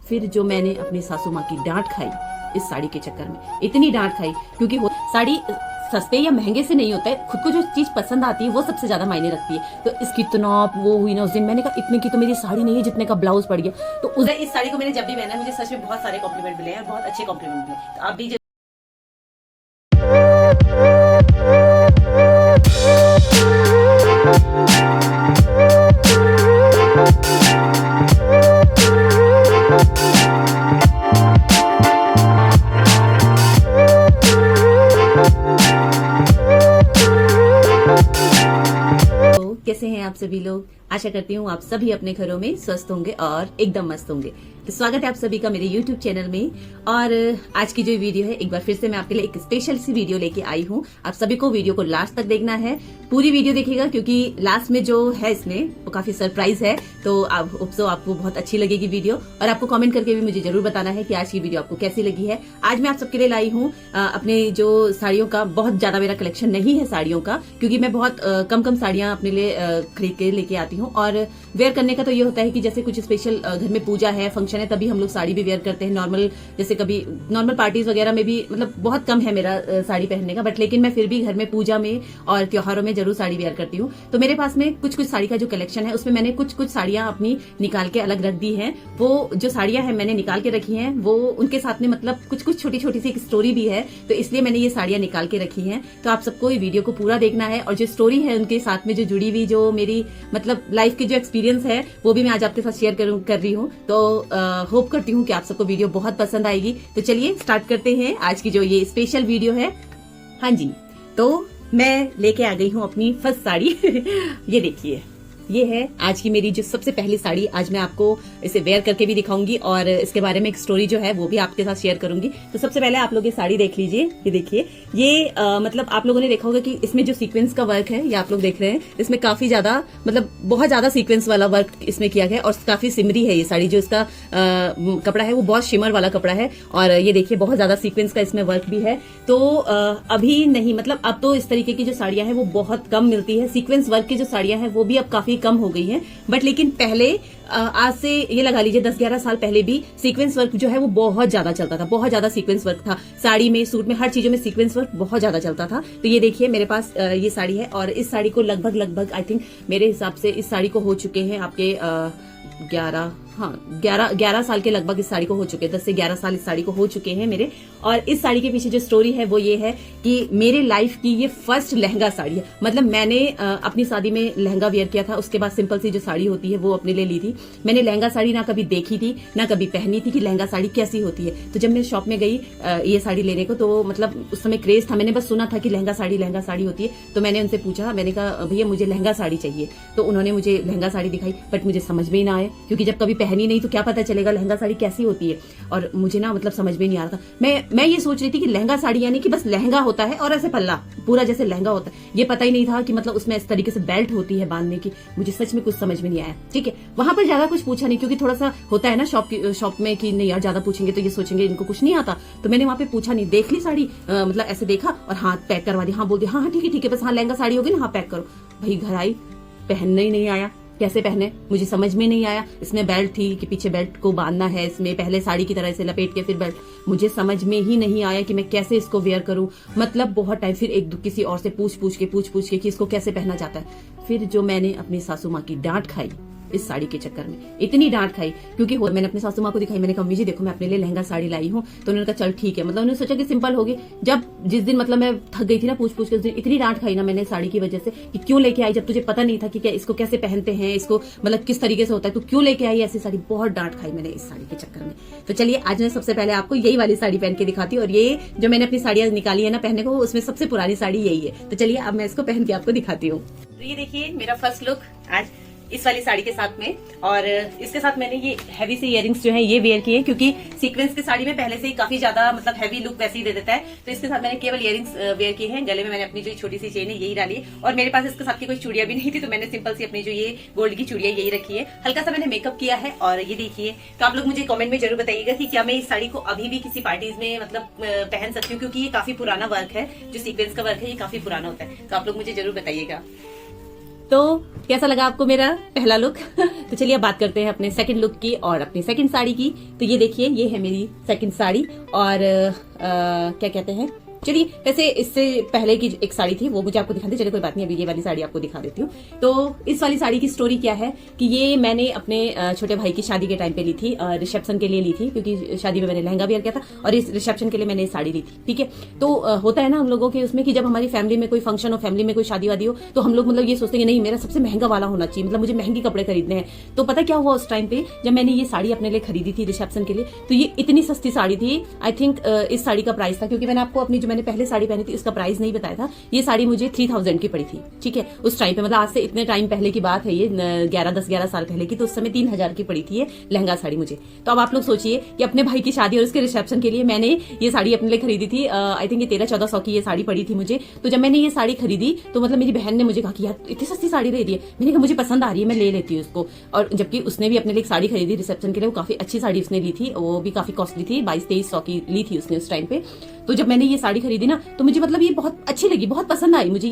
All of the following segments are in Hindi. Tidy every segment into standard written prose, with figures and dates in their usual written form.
फिर जो मैंने अपनी सासू माँ की डांट खाई इस साड़ी के चक्कर में, इतनी डांट खाई, क्योंकि वो साड़ी सस्ते या महंगे से नहीं होता है, खुद को जो चीज पसंद आती है वो सबसे ज्यादा मायने रखती है। तो इसकी इतना वो हुई ना उस दिन, मैंने कहा इतने की तो मेरी साड़ी नहीं है जितने का ब्लाउज पड़ गया। तो उस इस साड़ी को मैंने जब भी पहना मुझे सच में बहुत सारे कॉम्प्लीमेंट मिले हैं, बहुत अच्छे कॉम्प्लीमेंट मिले। तो आप भी कैसे हैं आप सभी लोग। आशा करती हूँ आप सभी अपने घरों में स्वस्थ होंगे और एकदम मस्त होंगे। तो स्वागत है आप सभी का मेरे YouTube चैनल में। और आज की जो वीडियो है, एक बार फिर से मैं आपके लिए एक स्पेशल सी वीडियो लेके आई हूँ। आप सभी को वीडियो को लास्ट तक देखना है, पूरी वीडियो देखिएगा, क्योंकि लास्ट में जो है इसमें वो काफी सरप्राइज है। तो आपको बहुत अच्छी लगेगी वीडियो, और आपको कमेंट करके भी मुझे जरूर बताना है कि आज की वीडियो आपको कैसी लगी है। आज मैं आप सबके लिए लाई हूँ अपने जो साड़ियों का, बहुत ज्यादा मेरा कलेक्शन नहीं है साड़ियों का, क्योंकि मैं बहुत कम साड़ियां अपने लिए खरीद के लेके आती हूँ। और वेयर करने का तो ये होता है कि जैसे कुछ स्पेशल घर में पूजा है, फंक्शन है, तभी हम लोग साड़ी भी वेयर करते हैं। नॉर्मल जैसे कभी नॉर्मल पार्टीज वगैरह में भी, मतलब बहुत कम है मेरा साड़ी पहनने का, बट लेकिन मैं फिर भी घर में पूजा में और त्योहारों में जरूर साड़ी वेयर करती हूँ। तो मेरे पास में कुछ साड़ी का जो कलेक्शन है, उसमें मैंने कुछ साड़ियां अपनी निकाल के अलग रख दी हैं। वो जो साड़ियां हैं मैंने निकाल के रखी हैं, वो उनके साथ में मतलब कुछ छोटी सी एक स्टोरी भी है, तो इसलिए मैंने ये साड़ियां निकाल के रखी हैं। तो आप सबको ये वीडियो को पूरा देखना है, और जो स्टोरी है उनके साथ में जो जुड़ी हुई जो मेरी मतलब लाइफ की जो एक्सपीरियंस है, वो भी मैं आज आपके साथ शेयर कर रही हूँ। तो होप करती हूँ कि आप सबको वीडियो बहुत पसंद आएगी। तो चलिए स्टार्ट करते हैं आज की जो ये स्पेशल वीडियो है। हाँ जी, तो मैं लेके आ गई हूँ अपनी फर्स्ट साड़ी ये देखिए, ये है आज की मेरी जो सबसे पहली साड़ी। आज मैं आपको इसे वेयर करके भी दिखाऊंगी, और इसके बारे में एक स्टोरी जो है वो भी आपके साथ शेयर करूंगी। तो सबसे पहले आप लोग ये साड़ी देख लीजिए, ये देखिए, ये मतलब आप लोगों ने देखा होगा कि इसमें जो सीक्वेंस का वर्क है, ये आप लोग देख रहे हैं, इसमें काफी ज्यादा मतलब बहुत ज्यादा सीक्वेंस वाला वर्क इसमें किया गया, और काफी सिमरी है ये साड़ी। जो इसका कपड़ा है वो बहुत शिमर वाला कपड़ा है, और ये देखिए बहुत ज्यादा सीक्वेंस का इसमें वर्क भी है। तो अभी नहीं, मतलब अब तो इस तरीके की जो साड़ियां हैं वो बहुत कम मिलती है। सीक्वेंस वर्क की जो साड़ियां हैं वो भी अब काफी कम हो गई है, बट लेकिन पहले आज से ये लगा लीजिए 10-11 साल पहले भी सीक्वेंस वर्क जो है वो बहुत ज्यादा चलता था, बहुत ज्यादा सीक्वेंस वर्क था। साड़ी में, सूट में, हर चीजों में सीक्वेंस वर्क बहुत ज्यादा चलता था। तो ये देखिए मेरे पास ये साड़ी है, और इस साड़ी को लगभग आई थिंक मेरे हिसाब से इस साड़ी को हो चुके हैं आपके 11 साल के लगभग इस साड़ी को हो चुके हैं। 10 से 11 साल इस साड़ी को हो चुके हैं मेरे। और इस साड़ी के पीछे जो स्टोरी है वो ये है कि मेरे लाइफ की ये फर्स्ट लहंगा साड़ी है। मतलब मैंने अपनी शादी में लहंगा वेयर किया था, उसके बाद सिंपल सी जो साड़ी होती है वो अपने लिए ली थी। मैंने लहंगा साड़ी ना कभी देखी थी, ना कभी पहनी थी कि लहंगा साड़ी कैसी होती है। तो जब मैं शॉप में गई ये साड़ी लेने को, तो मतलब उस समय क्रेज था, मैंने बस सुना था कि लहंगा साड़ी होती है। तो मैंने उनसे पूछा, मैंने कहा भैया मुझे लहंगा साड़ी चाहिए। तो उन्होंने मुझे लहंगा साड़ी दिखाई, बट मुझे समझ में ही ना आया, क्योंकि जब कभी पहनी नहीं तो क्या पता चलेगा लहंगा साड़ी कैसी होती है। और मुझे ना मतलब समझ में नहीं आ रहा था। मैं ये सोच रही थी कि लहंगा साड़ी यानी कि बस लहंगा होता है और ऐसे पल्ला पूरा जैसे लहंगा होता है। ये पता ही नहीं था कि मतलब उसमें इस तरीके से बेल्ट होती है बांधने की। मुझे सच में कुछ समझ में नहीं आया। ठीक है, वहां पर ज्यादा कुछ पूछा नहीं, क्योंकि थोड़ा सा होता है ना शॉप में कि नहीं यार ज्यादा पूछेंगे तो ये सोचेंगे इनको कुछ नहीं आता। तो मैंने वहां पे पूछा नहीं, देख ली साड़ी, मतलब ऐसे देखा और हाथ पैक करवा दी। हाँ बोल दिया, हाँ ठीक है बस, हाँ लहंगा साड़ी होगी ना, हाँ पैक करो। भाई घर आई, पहनना ही नहीं आया। कैसे पहने मुझे समझ में नहीं आया। इसमें बेल्ट थी कि पीछे बेल्ट को बांधना है, इसमें पहले साड़ी की तरह से लपेट के फिर बेल्ट, मुझे समझ में ही नहीं आया कि मैं कैसे इसको वेयर करूं। मतलब बहुत टाइम फिर किसी और से पूछ के कि इसको कैसे पहना जाता है। फिर जो मैंने अपनी सासू माँ की डांट खाई इस साड़ी के चक्कर में, इतनी डांट खाई, क्योंकि मैंने अपनी सासू माँ को दिखाई। मैंने कहा मम्मी जी देखो मैं अपने लिए लहंगा साड़ी लाई हूँ। तो उन्होंने कहा चल ठीक है, मतलब उन्होंने सोचा कि सिंपल होगी। जब जिस दिन मतलब मैं थक गई थी ना पूछ के, उस दिन इतनी डांट खाई ना मैंने साड़ी की वजह से कि क्यों लेके आई, जब तुझे पता नहीं था कि क्या इसको कैसे पहनते हैं, इसको मतलब किस तरीके से होता है, तो क्यों लेके आई ऐसी साड़ी। बहुत डांट खाई मैंने इस साड़ी के चक्कर में। तो चलिए आज मैं सबसे पहले आपको यही वाली साड़ी पहन के दिखाती हूँ, और ये जो मैंने अपनी साड़ियां निकाली है ना पहनने को, उसमें सबसे पुरानी साड़ी यही है। तो चलिए अब मैं इसको पहन के आपको दिखाती हूँ। तो ये देखिए मेरा फर्स्ट लुक आज इस वाली साड़ी के साथ में, और इसके साथ मैंने ये हैवी से इयरिंग्स जो है ये वेयर किए, क्योंकि सीक्वेंस की साड़ी में पहले से ही काफी ज्यादा मतलब हैवी लुक वैसे ही दे देता है। तो इसके साथ मैंने केवल इयरिंग्स वेयर किए हैं। गले में मैंने अपनी जो छोटी सी चेन है यही डाली, और मेरे पास इसके साथ की कोई चूड़ियां भी नहीं थी, तो मैंने सिंपल सी अपनी जो ये गोल्ड की चूड़ियां यही रखी है। हल्का सा मैंने मेकअप किया है, और ये देखिए। तो आप लोग मुझे कमेंट में जरूर बताइएगा कि क्या मैं इस साड़ी को अभी भी किसी पार्टीज में मतलब पहन सकती हूँ, क्योंकि ये काफी पुराना वर्क है। जो सीक्वेंस का वर्क है ये काफी पुराना होता है। तो आप लोग मुझे जरूर बताइएगा। तो कैसा लगा आपको मेरा पहला लुक। तो चलिए अब बात करते हैं अपने सेकंड लुक की और अपनी सेकंड साड़ी की। तो ये देखिए, ये है मेरी सेकंड साड़ी और क्या कहते हैं, चलिए वैसे इससे पहले की एक साड़ी थी वो मुझे आपको दिखाते, चलिए कोई बात नहीं, अभी ये वाली साड़ी आपको दिखा देती हूँ। तो इस वाली साड़ी की स्टोरी क्या है कि ये मैंने अपने छोटे भाई की शादी के टाइम पे ली थी, रिसेप्शन के लिए ली थी, क्योंकि शादी में मैंने लहंगा वेयर किया था और इस रिसेप्शन के लिए मैंने साड़ी ली थी। ठीक है, तो होता है ना हम लोगों के उसमें कि जब हमारी फैमिली में कोई फंक्शन हो, फैमिली में कोई शादी वादी हो, तो हम लोग मतलब ये सोचते हैं नहीं मेरा सबसे महंगा वाला होना चाहिए, मतलब मुझे महंगे कपड़े खरीदने हैं। तो पता क्या हुआ उस टाइम पे जब मैंने ये साड़ी अपने लिए खरीदी थी रिसेप्शन के लिए, तो ये इतनी सस्ती साड़ी थी। आई थिंक इस साड़ी का प्राइस था, क्योंकि मैंने आपको अपनी जो मैंने पहले साड़ी पहनी थी इसका प्राइस नहीं बताया था, ये साड़ी मुझे 3000 की पड़ी थी। ठीक है, उस टाइम पे मतलब आज से इतने टाइम पहले की बात है, ये 10-11 साल पहले की, तो उस समय 3000 की पड़ी थी ये लहंगा साड़ी मुझे। तो अब आप लोग सोचिए कि अपने भाई की शादी और उसके रिसेप्शन के लिए मैंने ये साड़ी अपने लिए खरीदी थी। आई थिंक ये 1300-1400 की ये साड़ी पड़ी थी मुझे। तो जब मैंने ये साड़ी खरीदी तो मतलब मेरी बहन ने मुझे कहा कि यार इतनी सस्ती साड़ी दे दी है, मैंने कहा मुझे पसंद आ रही है, मैं ले लेती हूँ उसको। और जबकि उसने भी अपने लिए एक साड़ी खरीदी रिसेप्शन के लिए, वो काफी अच्छी साड़ी उसने ली थी, वो भी काफी कॉस्टली थी, 2200-2300 की ली थी उसने उस टाइम पे। तो जब मैंने ये साड़ी खरीदी ना तो मुझे मतलब ये बहुत अच्छी लगी, बहुत पसंद आई मुझे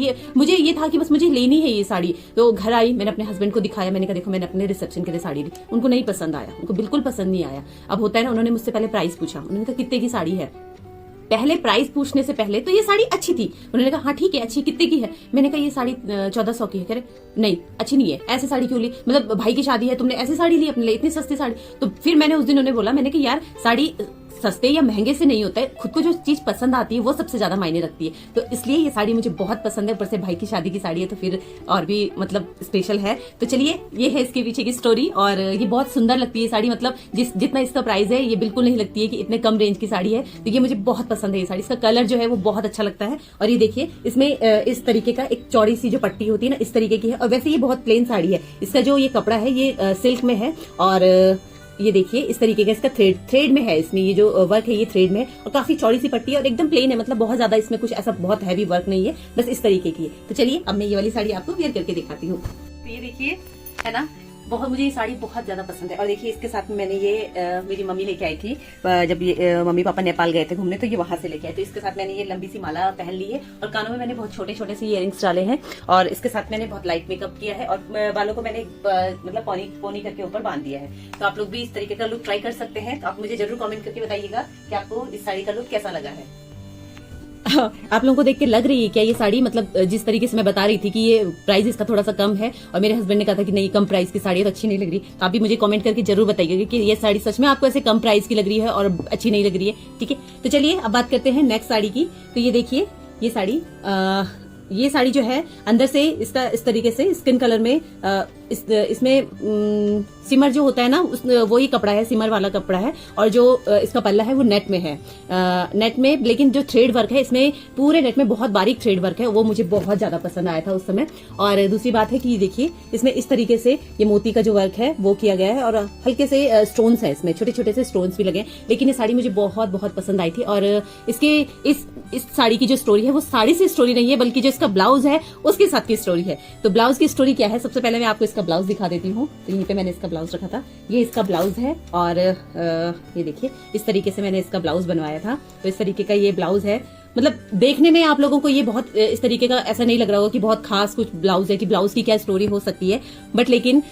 ये था कि बस मुझे लेनी है ये साड़ी। तो घर आई, मैंने अपने हस्बैंड को दिखाया, मैंने कहा देखो मैंने अपने रिसेप्शन के लिए साड़ी ली। उनको नहीं पसंद आया, उनको बिल्कुल पसंद नहीं आया। अब होता है ना, उन्होंने मुझसे पहले प्राइस पूछा, उन्होंने कहा कितने की साड़ी है। पहले प्राइस पूछने से पहले तो ये साड़ी अच्छी थी, उन्होंने कहा हाँ ठीक है अच्छी, कितने की है। मैंने कहा ये साड़ी 1400 की है। कह रहे नहीं अच्छी नहीं है, ऐसी साड़ी क्यों ली, मतलब भाई की शादी है तुमने ऐसी साड़ी ली अपने लिए, इतनी सस्ती साड़ी। तो फिर मैंने उस दिन उन्हें बोला, मैंने कहा यार साड़ी सस्ते या महंगे से नहीं होता है, खुद को जो चीज पसंद आती है वो सबसे ज्यादा मायने रखती है। तो इसलिए ये साड़ी मुझे बहुत पसंद है, ऊपर से भाई की शादी की साड़ी है तो फिर और भी मतलब स्पेशल है। तो चलिए ये है इसके पीछे की स्टोरी, और ये बहुत सुंदर लगती है साड़ी, मतलब जितना इसका प्राइस है ये बिल्कुल नहीं लगती है कि इतने कम रेंज की साड़ी है। तो ये मुझे बहुत पसंद है ये साड़ी, इसका कलर जो है वो बहुत अच्छा लगता है। और ये देखिए इसमें इस तरीके का एक चौड़ी सी जो पट्टी होती है ना, इस तरीके की है। और वैसे ये बहुत प्लेन साड़ी है, इसका जो ये कपड़ा है ये सिल्क में है, और ये देखिए इस तरीके का इसका थ्रेड में है, इसमें ये जो वर्क है ये थ्रेड में है, और काफी चौड़ी सी पट्टी है और एकदम प्लेन है, मतलब बहुत ज्यादा इसमें कुछ ऐसा बहुत हैवी वर्क नहीं है, बस इस तरीके की है। तो चलिए अब मैं ये वाली साड़ी आपको वेयर करके दिखाती हूँ। तो ये देखिए है ना, बहुत मुझे ये साड़ी बहुत ज्यादा पसंद है। और देखिए इसके साथ में मैंने ये मेरी मम्मी लेके आई थी, जब ये मम्मी पापा नेपाल गए थे घूमने तो ये वहां से लेके आए। तो इसके साथ मैंने ये लंबी सी माला पहन ली है, और कानों में मैंने बहुत छोटे छोटे से इयररिंग्स डाले हैं, और इसके साथ मैंने बहुत लाइट मेकअप किया है, और बालों को मैंने मतलब पोनी करके ऊपर बांध दिया है। तो आप लोग भी इस तरीके का लुक ट्राई कर सकते हैं। तो आप मुझे जरूर कॉमेंट करके बताइएगा कि आपको इस साड़ी का लुक कैसा लगा है। आप लोगों को देख के लग रही है क्या ये साड़ी, मतलब जिस तरीके से मैं बता रही थी कि ये प्राइस इसका थोड़ा सा कम है, और मेरे हस्बैंड ने कहा था कि नहीं कम प्राइस की साड़ी है तो अच्छी नहीं लग रही। तो आप भी मुझे कमेंट करके जरूर बताइएगा कि ये साड़ी सच में आपको ऐसे कम प्राइस की लग रही है और अच्छी नहीं लग रही है। ठीक है, तो चलिए अब बात करते हैं नेक्स्ट साड़ी की। तो ये देखिए ये साड़ी जो है अंदर से इसका इस तरीके से स्किन कलर में इसमें सिमर जो होता है ना वही कपड़ा है, सिमर वाला कपड़ा है, और जो इसका पल्ला है वो नेट में है, नेट में, लेकिन जो थ्रेड वर्क है इसमें पूरे नेट में बहुत बारीक थ्रेड वर्क है, वो मुझे बहुत ज्यादा पसंद आया था उस समय। और दूसरी बात है कि देखिए इसमें इस तरीके से ये मोती का जो वर्क है वो किया गया है, और हल्के से स्टोन्स है इसमें, छोटे छोटे से स्टोन्स भी लगे। लेकिन ये साड़ी मुझे बहुत बहुत पसंद आई थी। और इसके इस साड़ी की जो स्टोरी है वो साड़ी से स्टोरी नहीं है, बल्कि जो इसका ब्लाउज है उसके साथ की स्टोरी है। तो ब्लाउज की स्टोरी क्या है, सबसे पहले मैं आपको इसका ब्लाउज दिखा देती हूँ। तो यहीं पे मैंने इसका ब्लाउज रखा था, ये इसका ब्लाउज है, और ये देखिए इस तरीके से मैंने इसका ब्लाउज बनवाया था। तो इस तरीके का ये ब्लाउज है, मतलब देखने में आप लोगों को ये बहुत इस तरीके का ऐसा नहीं लग रहा होगा कि बहुत खास कुछ ब्लाउज है, कि ब्लाउज की क्या स्टोरी हो सकती है, बट लेकिन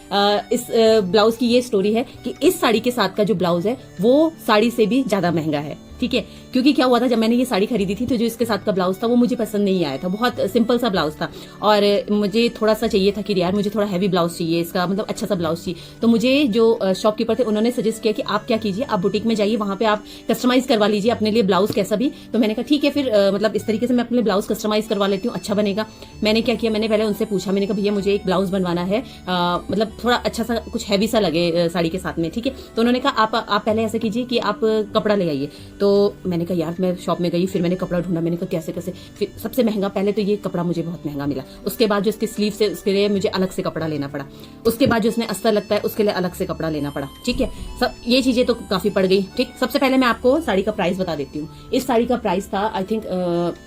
इस ब्लाउज की ये स्टोरी है कि इस साड़ी के साथ का जो ब्लाउज है वो साड़ी से भी ज्यादा महंगा है। ठीक है, क्योंकि क्या हुआ था जब मैंने ये साड़ी खरीदी थी तो जो इसके साथ का ब्लाउज था वो मुझे पसंद नहीं आया था, बहुत सिंपल सा ब्लाउज था, और मुझे थोड़ा सा चाहिए था कि यार मुझे थोड़ा हैवी ब्लाउज चाहिए, इसका मतलब अच्छा सा ब्लाउज चाहिए। तो मुझे जो शॉपकीपर थे उन्होंने सजेस्ट किया कि आप क्या कीजिए, आप बुटीक में जाइए, वहां पे आप कस्टमाइज करवा लीजिए अपने लिए ब्लाउज कैसा भी। तो मैंने कहा ठीक है, फिर मतलब इस तरीके से मैं अपने ब्लाउज कस्टमाइज करवा लेती हूँ, अच्छा बनेगा। मैंने क्या किया, मैंने पहले उनसे पूछा, मैंने कहा भैया मुझे एक ब्लाउज बनवाना है, मतलब थोड़ा अच्छा सा कुछ हैवी सा लगे साड़ी के साथ में। ठीक है, तो उन्होंने कहा आप पहले ऐसा कीजिए कि आप कपड़ा ले आइए। तो मैंने कहा यार मैं शॉप में गई, फिर मैंने कपड़ा ढूंढा, मैंने कहा कैसे कैसे, फिर सबसे महंगा पहले तो ये कपड़ा मुझे बहुत महंगा मिला, उसके बाद जो इसके स्लीव से उसके लिए मुझे अलग से कपड़ा लेना पड़ा, उसके बाद जो इसमें अस्तर लगता है उसके लिए अलग से कपड़ा लेना पड़ा। ठीक है, सब ये चीजें तो काफी पड़ गई। ठीक, सबसे पहले मैं आपको साड़ी का प्राइस बता देती हूँ। इस साड़ी का प्राइस था आई थिंक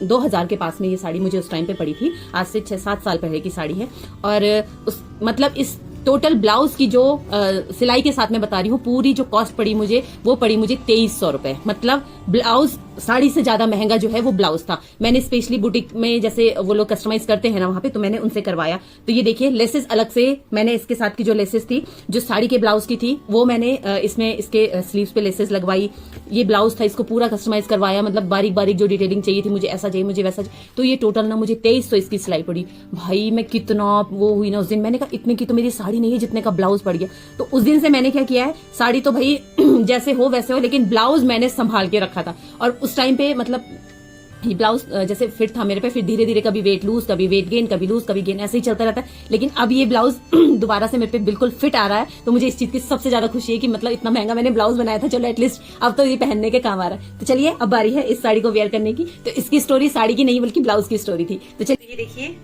2000 के पास में ये साड़ी मुझे उस टाइम पे पड़ी थी, आज से 6-7 साल पहले की साड़ी है। और मतलब इस टोटल ब्लाउज की जो सिलाई के साथ में बता रही हूँ, पूरी जो कॉस्ट पड़ी मुझे वो पड़ी मुझे 2300 रुपए। मतलब ब्लाउज साड़ी से ज्यादा महंगा जो है वो ब्लाउज था। मैंने स्पेशली बुटीक में जैसे वो लोग कस्टमाइज करते हैं ना वहां पे, तो मैंने उनसे करवाया। तो ये देखिए लेसेस अलग से मैंने इसके साथ की जो लेसेस थी जो साड़ी के ब्लाउज की थी वो मैंने इसमें इसके स्लीव्स पे लेसेस लगवाई। ये ब्लाउज था, इसको पूरा कस्टमाइज करवाया, मतलब बारीक बारीक जो डिटेलिंग चाहिए थी, मुझे ऐसा चाहिए मुझे वैसा चाहिए। तो ये टोटल ना मुझे 2300 इसकी सिलाई पड़ी। भाई मैं कितना वो हुई ना उस दिन, मैंने कहा इतने की तो मेरी साड़ी नहीं है जितने का ब्लाउज पड़ गया। तो उस दिन से मैंने क्या किया है, साड़ी तो भाई जैसे हो वैसे हो, लेकिन ब्लाउज मैंने संभाल के रखा था। और उस टाइम पे मतलब ये ब्लाउज जैसे फिट था मेरे पे, फिर धीरे धीरे कभी वेट लूज, कभी वेट गेन, कभी लूज, कभी गेन, ऐसे ही चलता रहता है। लेकिन अब ये ब्लाउज दोबारा से मेरे पे बिल्कुल फिट आ रहा है। तो मुझे इस चीज की सबसे ज्यादा खुशी है कि मतलब इतना महंगा मैंने ब्लाउज बनाया था, चलो एटलीस्ट अब तो ये पहनने के काम आ रहा है। तो चलिए अब बारी है इस साड़ी को वेयर करने की। तो इसकी स्टोरी साड़ी की नहीं बल्कि ब्लाउज की स्टोरी थी। तो चलिए ये देखिए,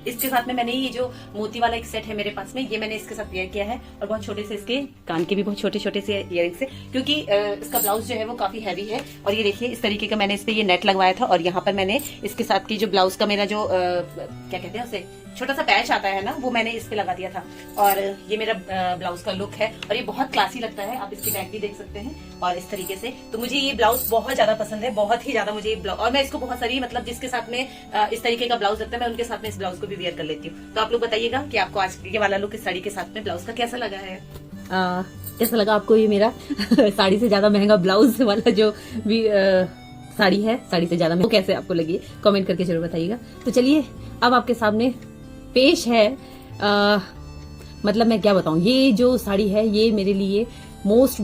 इसके साथ में मैंने ये जो मोती वाला एक सेट है मेरे पास में, ये मैंने इसके साथ वेयर किया है। और बहुत छोटे से इसके कान के भी बहुत छोटे छोटे से इयरिंग्स से, क्योंकि इसका ब्लाउज जो है वो काफी हैवी है। और ये देखिए इस तरीके का मैंने इस पे ये नेट लगवाया था। और यहाँ पर मैंने इसके साथ की जो ब्लाउज का मेरा जो क्या कहते हैं उसे, छोटा सा पैच आता है ना, वो मैंने इस पे लगा दिया था। और ये मेरा ब्लाउज का लुक है और ये बहुत क्लासी लगता है। आप इसकी बैक भी देख सकते हैं और इस तरीके से। तो मुझे ये ब्लाउज बहुत ज्यादा पसंद है, बहुत ही ज्यादा मुझे ये ब्लाउज। और मैं इसको बहुत सारी मतलब जिसके साथ में इस तरीके का ब्लाउज लगता है, मैं उनके साथ में इस ब्लाउज को भी वेयर कर लेती हूँ। तो आप लोग बताइएगा कि आपको आज ये वाला लुक इस साड़ी के साथ में ब्लाउज का कैसा लगा है। कैसा लगा आपको ये मेरा साड़ी से ज्यादा महंगा ब्लाउज वाला जो भी साड़ी है, साड़ी से ज्यादा, वो कैसे आपको लगी कमेंट करके जरूर बताइएगा। तो चलिए अब आपके सामने पेश है मतलब मैं क्या बताऊं, ये जो साड़ी है ये मेरे लिए मोस्ट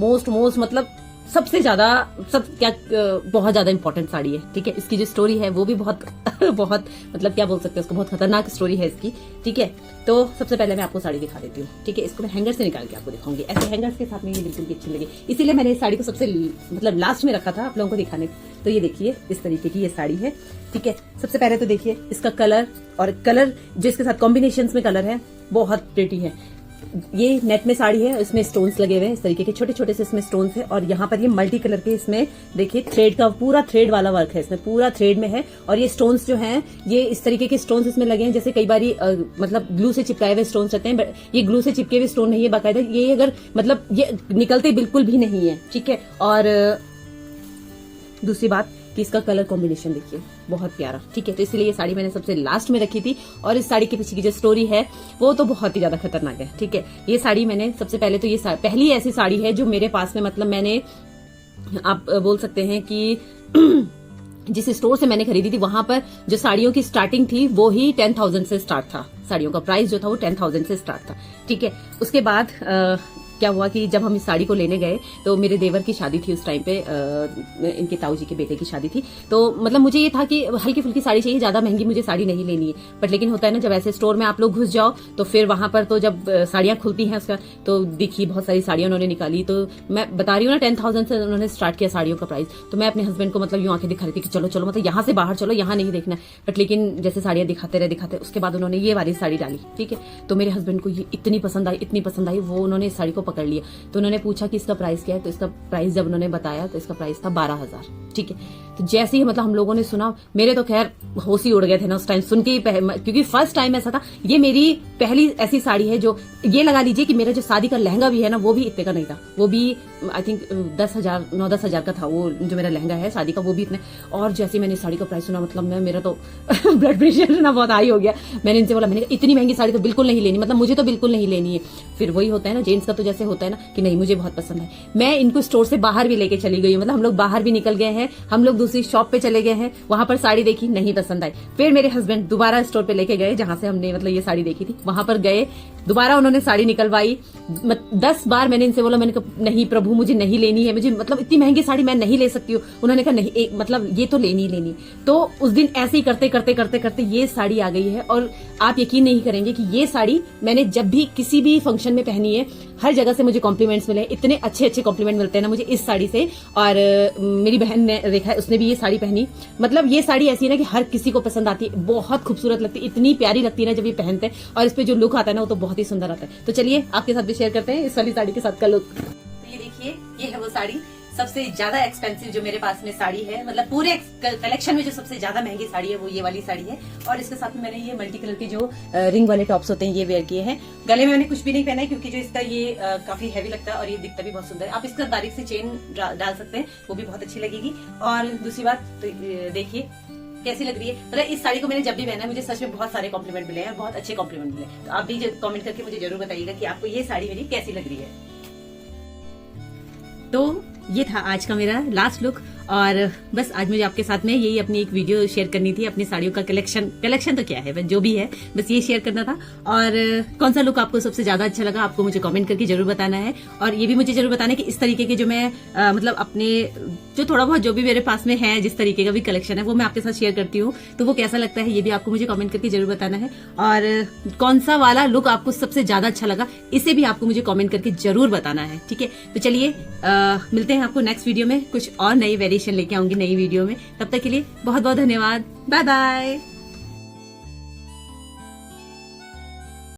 मतलब सबसे ज्यादा बहुत ज्यादा इंपॉर्टेंट साड़ी है। ठीक है, इसकी जो स्टोरी है वो भी बहुत बहुत मतलब क्या बोल सकते हैं उसको, बहुत खतरनाक स्टोरी है इसकी। ठीक है, तो सबसे पहले मैं आपको साड़ी दिखा देती हूँ। ठीक है, इसको मैं हैंगर से निकाल के आपको दिखाऊंगी। ऐसे हैंगर्स के साथ में ये बिल्कुल भी अच्छी लगी, इसीलिए मैंने इस साड़ी को सबसे मतलब लास्ट में रखा था आप लोगों को दिखाने। तो ये देखिए इस तरीके की ये साड़ी है। ठीक है, सबसे पहले तो देखिए इसका कलर, और कलर जो इसके साथ कॉम्बिनेशन में कलर है बहुत प्रिटी है। ये नेट में साड़ी है, इसमें स्टोन्स लगे हुए हैं इस तरीके के, छोटे छोटे से इसमें स्टोन्स है। और यहाँ पर ये मल्टी कलर के इसमें देखिए थ्रेड का पूरा थ्रेड वाला वर्क है, इसमें पूरा थ्रेड में है। और ये स्टोन्स जो हैं ये इस तरीके के स्टोन्स इसमें लगे हैं, जैसे कई बारी मतलब ग्लू से चिपकाए हुए स्टोन्स रहते हैं, ये ग्लू से चिपके हुए स्टोन नहीं है, बाकायदा ये अगर मतलब ये निकलते बिल्कुल भी नहीं है। ठीक है, और दूसरी बात कि इसका कलर कॉम्बिनेशन देखिए बहुत प्यारा। ठीक है, तो इसलिए ये साड़ी मैंने सबसे लास्ट में रखी थी। और इस साड़ी के पीछे की जो स्टोरी है वो तो बहुत ही ज्यादा खतरनाक है। ठीक है, ये साड़ी मैंने सबसे पहले तो ये पहली ऐसी साड़ी है जो मेरे पास में मतलब मैंने आप बोल सकते हैं कि जिस स्टोर से मैंने खरीदी थी वहां पर जो साड़ियों की स्टार्टिंग थी वो ही 10,000 से स्टार्ट था। साड़ियों का प्राइस जो था वो 10,000 से स्टार्ट था। ठीक है, उसके बाद क्या हुआ कि जब हम इस साड़ी को लेने गए तो मेरे देवर की शादी थी उस टाइम पे, इनके ताऊ जी के बेटे की शादी थी। तो मतलब मुझे ये था कि हल्की फुल्की साड़ी चाहिए, ज्यादा महंगी मुझे साड़ी नहीं लेनी है। बट लेकिन होता है ना जब ऐसे स्टोर में आप लोग घुस जाओ तो फिर वहां पर तो जब साड़ियां खुलती हैं उसका तो दिखी बहुत सारी साड़ियां उन्होंने निकाली। तो मैं बता रही हूँ ना 10,000 से उन्होंने स्टार्ट किया साड़ियों का प्राइस। तो मैं अपने हस्बैंड को मतलब यूं आंखें दिखा रही थी कि चलो चलो मतलब यहाँ से बाहर चलो, यहाँ नहीं देखना है। बट लेकिन जैसे साड़ियां दिखाते रहे उसके बाद उन्होंने ये वाली साड़ी डाली। ठीक है, तो मेरे हस्बैंड को ये इतनी पसंद आई, वो उन्होंने इस साड़ी को पकड़ लिया। तो उन्होंने पूछा कि इसका प्राइस क्या है, तो इसका प्राइस जब उन्होंने बताया तो इसका प्राइस था 12,000। ठीक है, तो जैसे ही मतलब हम लोगों ने सुना, मेरे तो खैर होश ही उड़ गए थे ना उस टाइम सुन के ही, क्योंकि फर्स्ट टाइम ऐसा था। ये मेरी पहली ऐसी साड़ी है जो ये लगा लीजिए कि मेरा जो शादी का लहंगा भी है ना वो भी इतने का नहीं था, वो भी आई थिंक 9-10 हजार का था वो जो मेरा लहंगा है शादी का, वो भी इतने। और जैसे मैंने साड़ी का प्राइस सुना मतलब मेरा तो ब्लड प्रेशर ना बहुत हाई हो गया। मैंने इनसे बोला, मैंने कहा इतनी महंगी साड़ी तो बिल्कुल नहीं लेनी, मतलब मुझे तो बिल्कुल नहीं लेनी है। फिर वही होता है ना जेंट्स का, तो जैसे होता है ना कि नहीं मुझे बहुत पसंद है। मैं इनको स्टोर से बाहर भी लेके चली गई हूँ, मतलब हम लोग बाहर भी निकल गए हैं, हम लोग दूसरी शॉप पे चले गए हैं, वहां पर साड़ी देखी नहीं पसंद आई। फिर मेरे हस्बैंड दोबारा स्टोर पे लेके गए जहां से हमने मतलब ये साड़ी देखी थी, वहां पर गए, दोबारा उन्होंने साड़ी निकलवाई। 10 बार मैंने इनसे बोला, मैंने कहा नहीं प्रभु मुझे नहीं लेनी है, मुझे मतलब इतनी महंगी साड़ी मैं नहीं ले सकती हूँ। उन्होंने कहा नहीं मतलब ये तो लेनी ही लेनी। तो उस दिन ऐसे ही करते करते करते करते ये साड़ी आ गई है। और आप यकीन नहीं करेंगे कि ये साड़ी मैंने जब भी किसी भी फंक्शन में पहनी है, हर जगह से मुझे कॉम्प्लीमेंट्स मिले, इतने अच्छे अच्छे कॉम्प्लीमेंट मिलते हैं ना मुझे इस साड़ी से। और मेरी बहन ने देखा है, उसने भी ये साड़ी पहनी, मतलब ये साड़ी ऐसी है ना कि हर किसी को पसंद आती है, बहुत खूबसूरत लगती है, इतनी प्यारी लगती है ना जब ये पहनते हैं, और इस पे जो लुक आता है ना वो तो बहुत ही सुंदर आता है। तो चलिए आपके साथ भी शेयर करते हैं इस वाली साड़ी के साथ का लुक। तो ये देखिए ये है वो साड़ी, सबसे ज्यादा एक्सपेंसिव जो मेरे पास में साड़ी है, मतलब पूरे कलेक्शन में जो सबसे ज्यादा महंगी साड़ी है वो ये वाली साड़ी है। और इसके साथ में मैंने ये मल्टी कलर के जो रिंग वाले टॉप्स होते हैं ये वेयर किए हैं। गले में मैंने कुछ भी नहीं पहना है क्योंकि जो इसका ये काफी हैवी लगता है और ये दिखता भी बहुत सुंदर है। आप इसका बारीक से चेन डाल सकते हैं, वो भी बहुत अच्छी लगेगी। और दूसरी बात देखिए कैसी लग रही है। मतलब इस साड़ी को मैंने जब भी पहना है मुझे सच में बहुत सारे कॉम्प्लीमेंट मिले हैं, बहुत अच्छे कॉम्प्लीमेंट मिले। तो आप भी कमेंट करके मुझे जरूर बताइएगा कि आपको ये साड़ी मेरी कैसी लग रही है। तो ये था आज का मेरा लास्ट लुक, और बस आज मुझे आपके साथ में यही अपनी एक वीडियो शेयर करनी थी, अपनी साड़ियों का कलेक्शन तो क्या है, बस जो भी है बस ये शेयर करना था। और कौन सा लुक आपको सबसे ज्यादा अच्छा लगा आपको मुझे कमेंट करके जरूर बताना है। और ये भी मुझे जरूर बताना है कि इस तरीके के जो मैं मतलब अपने जो थोड़ा बहुत जो भी मेरे पास में है, जिस तरीके का भी कलेक्शन है वो मैं आपके साथ शेयर करती हूँ, तो वो कैसा लगता है ये भी आपको मुझे कमेंट करके जरूर बताना है। और कौन सा वाला लुक आपको सबसे ज्यादा अच्छा लगा इसे भी आपको मुझे कमेंट करके जरूर बताना है, ठीक है। तो चलिए मिलते हैं आपको नेक्स्ट वीडियो में, कुछ और नई वेरिएशन लेके आऊंगी नई वीडियो में। तब तक के लिए बहुत बहुत धन्यवाद, बाय बाय।